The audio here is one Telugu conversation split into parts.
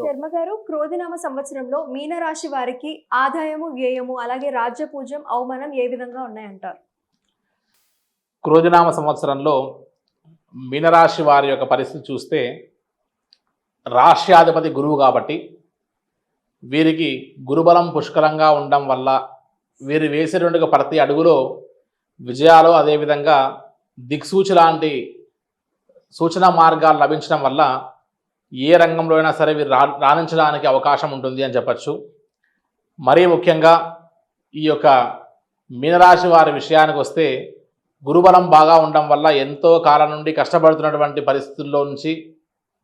శర్మ గారు, క్రోధినామ సంవత్సరంలో మీనరాశి వారికి ఆదాయము, వ్యయము, అలాగే రాజ్య పూజ్యం, అవమానం ఏ విధంగా ఉన్నాయంటారు? క్రోధినామ సంవత్సరంలో మీనరాశి వారి యొక్క పరిస్థితి చూస్తే రాష్ట్రాధిపతి గురువు కాబట్టి వీరికి గురుబలం పుష్కలంగా ఉండడం వల్ల వీరు వేసేటువంటి ప్రతి అడుగులో విజయాలు, అదేవిధంగా దిక్సూచి లాంటి సూచన మార్గాలు లభించడం వల్ల ఏ రంగంలో అయినా సరే వీరు రాణించడానికి అవకాశం ఉంటుంది అని చెప్పచ్చు. మరీ ముఖ్యంగా ఈ యొక్క మీనరాశి వారి విషయానికి వస్తే గురుబలం బాగా ఉండడం వల్ల ఎంతో కాలం నుండి కష్టపడుతున్నటువంటి పరిస్థితుల్లో నుంచి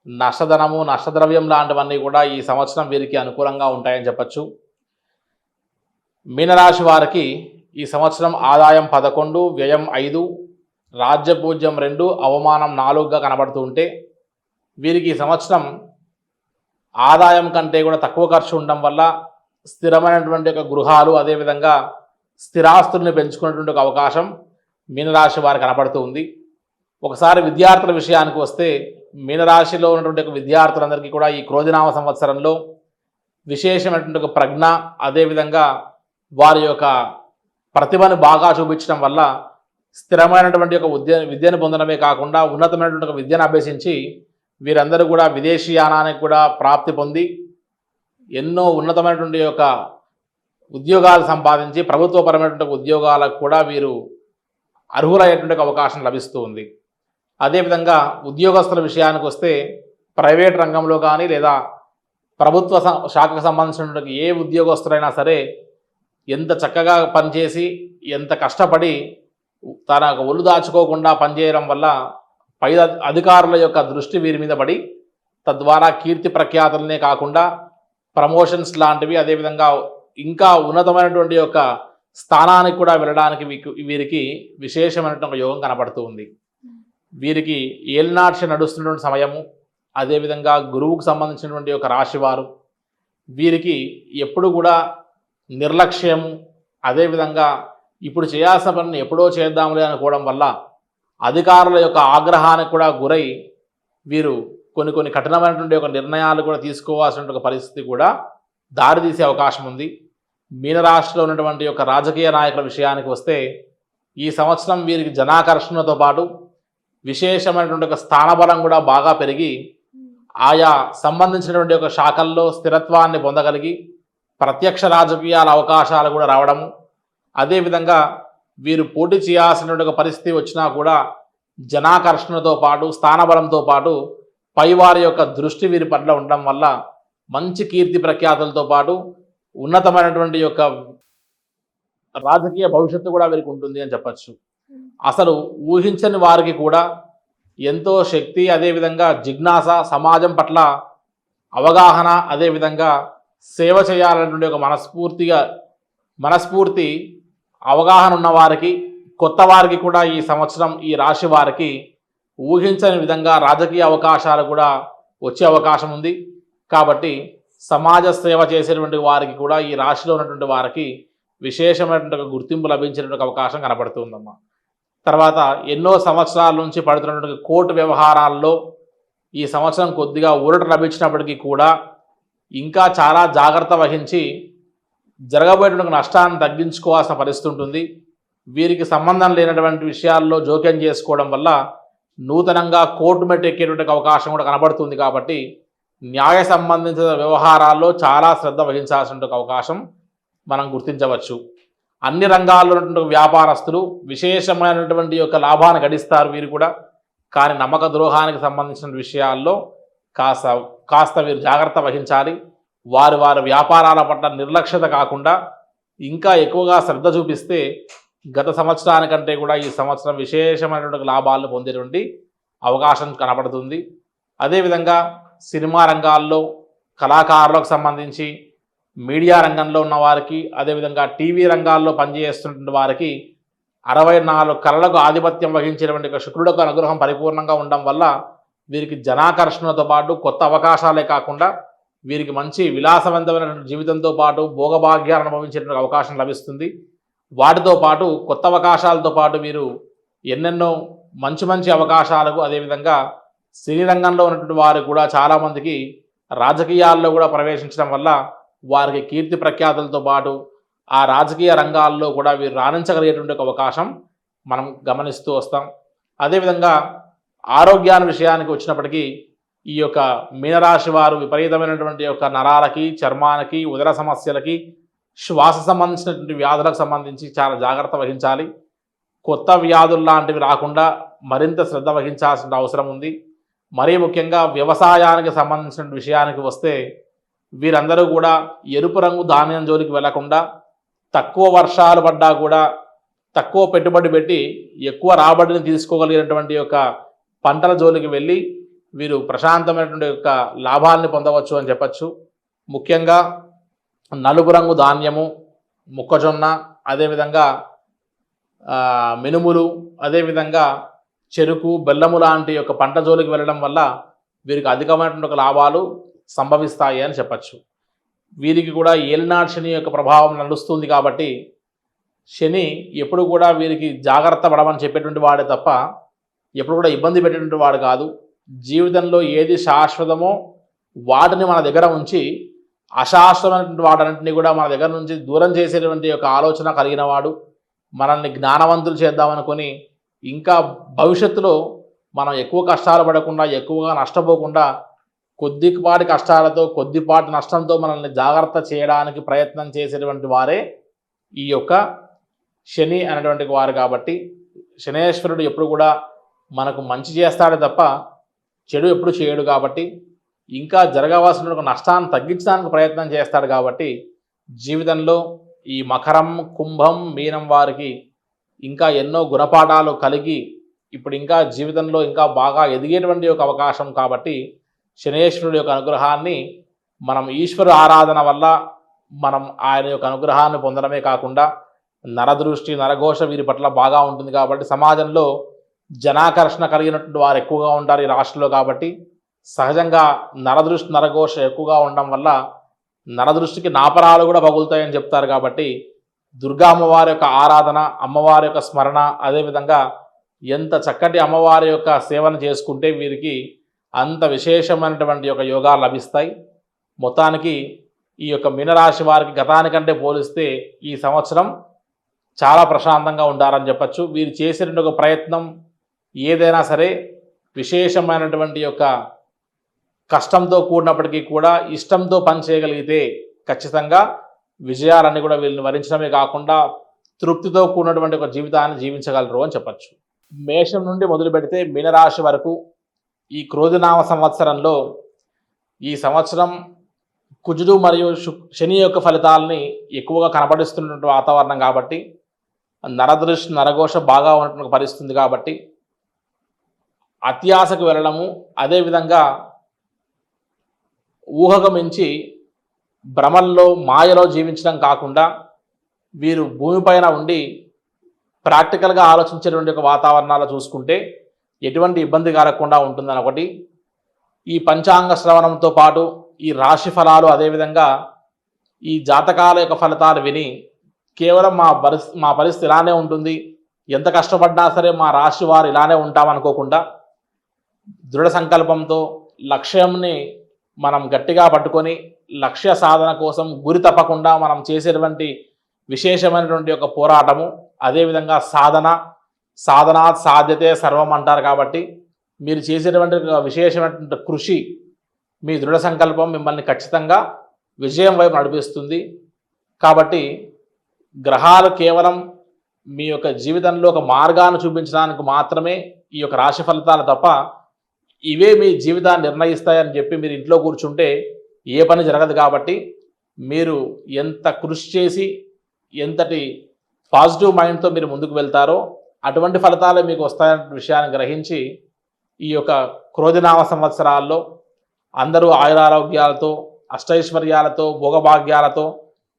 నష్టధనము, నష్టద్రవ్యం లాంటివన్నీ కూడా ఈ సంవత్సరం వీరికి అనుకూలంగా ఉంటాయని చెప్పచ్చు. మీనరాశి వారికి ఈ సంవత్సరం ఆదాయం 11, వ్యయం 5, రాజ్యపూజ్యం 2, అవమానం 4గా కనబడుతూ ఉంటే వీరికి ఈ సంవత్సరం ఆదాయం కంటే కూడా తక్కువ ఖర్చు ఉండడం వల్ల స్థిరమైనటువంటి ఒక గృహాలు, అదేవిధంగా స్థిరాస్తుల్ని పెంచుకునేటువంటి ఒక అవకాశం మీనరాశి వారికి కనపడుతూ ఉంది. ఒకసారి విద్యార్థుల విషయానికి వస్తే మీనరాశిలో ఉన్నటువంటి ఒక విద్యార్థులందరికీ కూడా ఈ క్రోధినామ సంవత్సరంలో విశేషమైనటువంటి ఒక ప్రజ్ఞ, అదేవిధంగా వారి యొక్క ప్రతిభను బాగా చూపించడం వల్ల స్థిరమైనటువంటి ఒక విద్యను పొందడమే కాకుండా ఉన్నతమైనటువంటి ఒక విద్యను అభ్యసించి వీరందరూ కూడా విదేశీయానానికి కూడా ప్రాప్తి పొంది ఎన్నో ఉన్నతమైనటువంటి యొక్క ఉద్యోగాలు సంపాదించి ప్రభుత్వపరమైనటువంటి ఉద్యోగాలకు కూడా వీరు అర్హులయ్యేటువంటి అవకాశం లభిస్తూ ఉంది. అదేవిధంగా ఉద్యోగస్తుల విషయానికి వస్తే ప్రైవేట్ రంగంలో కానీ లేదా ప్రభుత్వ శాఖకు సంబంధించినటువంటి ఏ ఉద్యోగస్తులైనా సరే ఎంత చక్కగా పనిచేసి ఎంత కష్టపడి తన ఒళ్ళు దాచుకోకుండా పనిచేయడం వల్ల పై అధికారుల యొక్క దృష్టి వీరి మీద పడి తద్వారా కీర్తి ప్రఖ్యాతులనే కాకుండా ప్రమోషన్స్ లాంటివి, అదేవిధంగా ఇంకా ఉన్నతమైనటువంటి యొక్క స్థానానికి కూడా వెళ్ళడానికి వీరికి విశేషమైనటువంటి యోగం కనపడుతూ ఉంది. వీరికి ఏలినాటి నడుస్తున్నటువంటి సమయము, అదేవిధంగా గురువుకు సంబంధించినటువంటి ఒక రాశివారు వీరికి ఎప్పుడు కూడా నిర్లక్ష్యము, అదేవిధంగా ఇప్పుడు చేయాల్సిన పనిని ఎప్పుడో చేద్దాంలే అనుకోవడం వల్ల అధికారుల యొక్క ఆగ్రహానికి కూడా గురై వీరు కొన్ని కఠినమైనటువంటి ఒక నిర్ణయాలు కూడా తీసుకోవాల్సిన ఒక పరిస్థితి కూడా దారితీసే అవకాశం ఉంది. మీనరాశిలో ఉన్నటువంటి యొక్క రాజకీయ నాయకుల విషయానికి వస్తే ఈ సంవత్సరం వీరికి జనాకర్షణతో పాటు విశేషమైనటువంటి ఒక స్థానబలం కూడా బాగా పెరిగి ఆయా సంబంధించినటువంటి ఒక శాఖల్లో స్థిరత్వాన్ని పొందగలిగి ప్రత్యక్ష రాజకీయాల అవకాశాలు కూడా రావడము, అదేవిధంగా వీరు పోటీ చేయాల్సినటువంటి ఒక పరిస్థితి వచ్చినా కూడా జనాకర్షణతో పాటు స్థానబలంతో పాటు పైవారి యొక్క దృష్టి వీరి పట్ల ఉండడం వల్ల మంచి కీర్తి ప్రఖ్యాతులతో పాటు ఉన్నతమైనటువంటి యొక్క రాజకీయ భవిష్యత్తు కూడా వీరికి ఉంటుంది అని చెప్పచ్చు. అసలు ఊహించని వారికి కూడా ఎంతో శక్తి, అదేవిధంగా జిజ్ఞాస, సమాజం పట్ల అవగాహన, అదేవిధంగా సేవ చేయాలనేటువంటి ఒక మనస్ఫూర్తి అవగాహన ఉన్న వారికి, కొత్త వారికి కూడా ఈ సంవత్సరం ఈ రాశి వారికి ఊహించని విధంగా రాజకీయ అవకాశాలు కూడా వచ్చే అవకాశం ఉంది. కాబట్టి సమాజ సేవ చేసేటువంటి వారికి కూడా ఈ రాశిలో ఉన్నటువంటి వారికి విశేషమైనటువంటి గుర్తింపు లభించేటువంటి అవకాశం కనపడుతుందమ్మా. తర్వాత ఎన్నో సంవత్సరాల నుంచి పడుతున్నటువంటి కోర్టు వ్యవహారాల్లో ఈ సంవత్సరం కొద్దిగా ఊరట లభించినప్పటికీ కూడా ఇంకా చాలా జాగ్రత్త వహించి జరగబోయేటువంటి నష్టాన్ని తగ్గించుకోవాల్సిన పరిస్థితి ఉంటుంది. వీరికి సంబంధం లేనటువంటి విషయాల్లో జోక్యం చేసుకోవడం వల్ల నూతనంగా కోర్టు మెట్టు ఎక్కేటువంటి అవకాశం కూడా కనబడుతుంది. కాబట్టి న్యాయ సంబంధించిన వ్యవహారాల్లో చాలా శ్రద్ధ వహించాల్సిన అవకాశం మనం గుర్తించవచ్చు. అన్ని రంగాల్లో ఉన్నటువంటి వ్యాపారస్తులు విశేషమైనటువంటి యొక్క లాభాన్ని గడిస్తారు వీరు కూడా. కానీ నమ్మక ద్రోహానికి సంబంధించిన విషయాల్లో కాస్త వీరు జాగ్రత్త వహించాలి. వారి వ్యాపారాల పట్ల నిర్లక్ష్యత కాకుండా ఇంకా ఎక్కువగా శ్రద్ధ చూపిస్తే గత సంవత్సరానికంటే కూడా ఈ సంవత్సరం విశేషమైనటువంటి లాభాలను పొందేటువంటి అవకాశం కనపడుతుంది. అదేవిధంగా సినిమా రంగాల్లో కళాకారులకు సంబంధించి, మీడియా రంగంలో ఉన్న వారికి, అదేవిధంగా టీవీ రంగాల్లో పనిచేస్తున్న వారికి 64 కళలకు ఆధిపత్యం వహించేటువంటి శుక్రుడికి అనుగ్రహం పరిపూర్ణంగా ఉండడం వల్ల వీరికి జనాకర్షణతో పాటు కొత్త అవకాశాలే కాకుండా వీరికి మంచి విలాసవంతమైన జీవితంతో పాటు భోగభాగ్యాలు అనుభవించేటువంటి అవకాశం లభిస్తుంది. వాటితో పాటు కొత్త అవకాశాలతో పాటు వీరు ఎన్నెన్నో మంచి అవకాశాలకు, అదేవిధంగా సినీ రంగంలో ఉన్నటువంటి వారు కూడా చాలామందికి రాజకీయాల్లో కూడా ప్రవేశించడం వల్ల వారికి కీర్తి ప్రఖ్యాతులతో పాటు ఆ రాజకీయ రంగాల్లో కూడా వీరు రాణించగలిగేటువంటి ఒక అవకాశం మనం గమనిస్తూ వస్తాం. అదేవిధంగా ఆరోగ్యాన్ని విషయానికి వచ్చినప్పటికీ ఈ యొక్క మీనరాశి వారు విపరీతమైనటువంటి యొక్క నరాలకి, చర్మానికి, ఉదర సమస్యలకి, శ్వాస సంబంధించినటువంటి వ్యాధులకు సంబంధించి చాలా జాగ్రత్త వహించాలి. కొత్త వ్యాధులు లాంటివి రాకుండా మరింత శ్రద్ధ వహించాల్సిన అవసరం ఉంది. మరీ ముఖ్యంగా వ్యవసాయానికి సంబంధించిన విషయానికి వస్తే వీరందరూ కూడా ఎరుపు రంగు ధాన్యం జోలికి వెళ్లకుండా, తక్కువ వర్షాలు పడ్డా కూడా తక్కువ పెట్టుబడి పెట్టి ఎక్కువ రాబడిని తీసుకోగలిగినటువంటి యొక్క పంటల జోలికి వెళ్ళి వీరు ప్రశాంతమైనటువంటి యొక్క లాభాలని పొందవచ్చు అని చెప్పచ్చు. ముఖ్యంగా నలుపు రంగు ధాన్యము, మొక్కజొన్న, అదేవిధంగా మినుములు, అదేవిధంగా చెరుకు, బెల్లము లాంటి యొక్క పంట జోలికి వెళ్ళడం వల్ల వీరికి అధికమైనటువంటి లాభాలు సంభవిస్తాయి అని చెప్పచ్చు. వీరికి కూడా ఏలినాడు శని యొక్క ప్రభావం నడుస్తుంది కాబట్టి శని ఎప్పుడు కూడా వీరికి జాగ్రత్త పడమని చెప్పేటువంటి వాడే తప్ప ఎప్పుడు కూడా ఇబ్బంది పెట్టేటువంటి వాడు కాదు. జీవితంలో ఏది శాశ్వతమో వాటిని మన దగ్గర ఉంచి అశాశ్వతమైనటువంటి వాటన్నింటినీ కూడా మన దగ్గర నుంచి దూరం చేసేటువంటి యొక్క ఆలోచన కలిగిన వాడు. మనల్ని జ్ఞానవంతులు చేద్దామనుకొని ఇంకా భవిష్యత్తులో మనం ఎక్కువ కష్టాలు పడకుండా, ఎక్కువగా నష్టపోకుండా కొద్దిపాటి కష్టాలతో, కొద్దిపాటి నష్టంతో మనల్ని జాగ్రత్త చేయడానికి ప్రయత్నం చేసేటువంటి వారే ఈ యొక్క శని అనేటువంటి వారు. కాబట్టి శనేశ్వరుడు ఎప్పుడు కూడా మనకు మంచి చేస్తాడే తప్ప చెడు ఎప్పుడు చేయడు. కాబట్టి ఇంకా జరగవలసిన నష్టాన్ని తగ్గించడానికి ప్రయత్నం చేస్తాడు. కాబట్టి జీవితంలో ఈ మకరం, కుంభం, మీనం వారికి ఇంకా ఎన్నో గుణపాఠాలు కలిగి ఇప్పుడు ఇంకా జీవితంలో ఇంకా బాగా ఎదిగేటువంటి ఒక అవకాశం. కాబట్టి శనేశ్వరుడు యొక్క అనుగ్రహాన్ని మనం ఈశ్వరు ఆరాధన వల్ల మనం ఆయన యొక్క అనుగ్రహాన్ని పొందడమే కాకుండా నరదృష్టి, నరఘోష వీరి పట్ల బాగా ఉంటుంది. కాబట్టి సమాజంలో జనాకర్షణ కలిగినటువంటి వారు ఎక్కువగా ఉంటారు ఈ రాష్ట్రంలో. కాబట్టి సహజంగా నరదృష్టి, నరఘోష ఎక్కువగా ఉండడం వల్ల నరదృష్టికి నాపరాలు కూడా పగులుతాయని చెప్తారు. కాబట్టి దుర్గా అమ్మవారి యొక్క ఆరాధన, అమ్మవారి యొక్క స్మరణ, అదేవిధంగా ఎంత చక్కటి అమ్మవారి యొక్క సేవను చేసుకుంటే వీరికి అంత విశేషమైనటువంటి యొక్క యోగాలు లభిస్తాయి. మొత్తానికి ఈ యొక్క మీనరాశి వారికి గతానికంటే పోలిస్తే ఈ సంవత్సరం చాలా ప్రశాంతంగా ఉండాలని చెప్పచ్చు. వీరు చేసిన ఒక ప్రయత్నం ఏదైనా సరే విశేషమైనటువంటి యొక్క కష్టంతో కూడినప్పటికీ కూడా ఇష్టంతో పని చేయగలిగితే ఖచ్చితంగా విజయాలన్నీ కూడా వీళ్ళని వరించడమే కాకుండా తృప్తితో కూడినటువంటి ఒక జీవితాన్ని జీవించగలరు అని చెప్పచ్చు. మేషం నుండి మొదలు పెడితే మీనరాశి వరకు ఈ క్రోధినామ సంవత్సరంలో ఈ సంవత్సరం కుజుడు మరియు శని యొక్క ఫలితాలని ఎక్కువగా కనబడిస్తున్నటువంటి వాతావరణం. కాబట్టి నరదృష్టి, నరఘోష బాగా ఉన్నటువంటి పరిస్థితుంది. కాబట్టి అత్యాశకు వెళ్ళడము, అదేవిధంగా ఊహకు మించి భ్రమల్లో, మాయలో జీవించడం కాకుండా వీరు భూమిపైన ఉండి ప్రాక్టికల్గా ఆలోచించేటువంటి ఒక వాతావరణాలు చూసుకుంటే ఎటువంటి ఇబ్బంది కలగకుండా ఉంటుందని ఒకటి. ఈ పంచాంగ శ్రవణంతో పాటు ఈ రాశి ఫలాలు, అదేవిధంగా ఈ జాతకాల యొక్క ఫలితాలు విని కేవలం మా పరిస్థితి ఇలానే ఉంటుంది, ఎంత కష్టపడినా సరే మా రాశి వారు ఇలానే ఉంటామనుకోకుండా దృఢ సంకల్పంతో లక్ష్యంని మనం గట్టిగా పట్టుకొని లక్ష్య సాధన కోసం గురి తప్పకుండా మనం చేసేటువంటి విశేషమైనటువంటి ఒక పోరాటము, అదేవిధంగా సాధన సాధ్యతే సర్వం అంటారు. కాబట్టి మీరు చేసేటువంటి విశేషమైనటువంటి కృషి, మీ దృఢ సంకల్పం మిమ్మల్ని ఖచ్చితంగా విజయం వైపు నడిపిస్తుంది. కాబట్టి గ్రహాలు కేవలం మీ యొక్క జీవితంలో ఒక మార్గాన్ని చూపించడానికి మాత్రమే ఈ యొక్క రాశి ఫలితాలు తప్ప ఇవే మీ జీవితాన్ని నిర్ణయిస్తాయని చెప్పి మీరు ఇంట్లో కూర్చుంటే ఏ పని జరగదు. కాబట్టి మీరు ఎంత కృషి చేసి ఎంతటి పాజిటివ్ మైండ్తో మీరు ముందుకు వెళ్తారో అటువంటి ఫలితాలే మీకు వస్తాయనే విషయాన్ని గ్రహించి ఈ యొక్క క్రోధినామ సంవత్సరాల్లో అందరూ ఆయురారోగ్యాలతో, అష్టైశ్వర్యాలతో, భోగభాగ్యాలతో,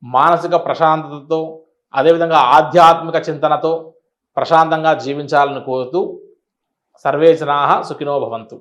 మానసిక ప్రశాంతతతో, అదేవిధంగా ఆధ్యాత్మిక చింతనతో ప్రశాంతంగా జీవించాలని కోరుతూ సర్వే జనాః సుఖినో భవంతు.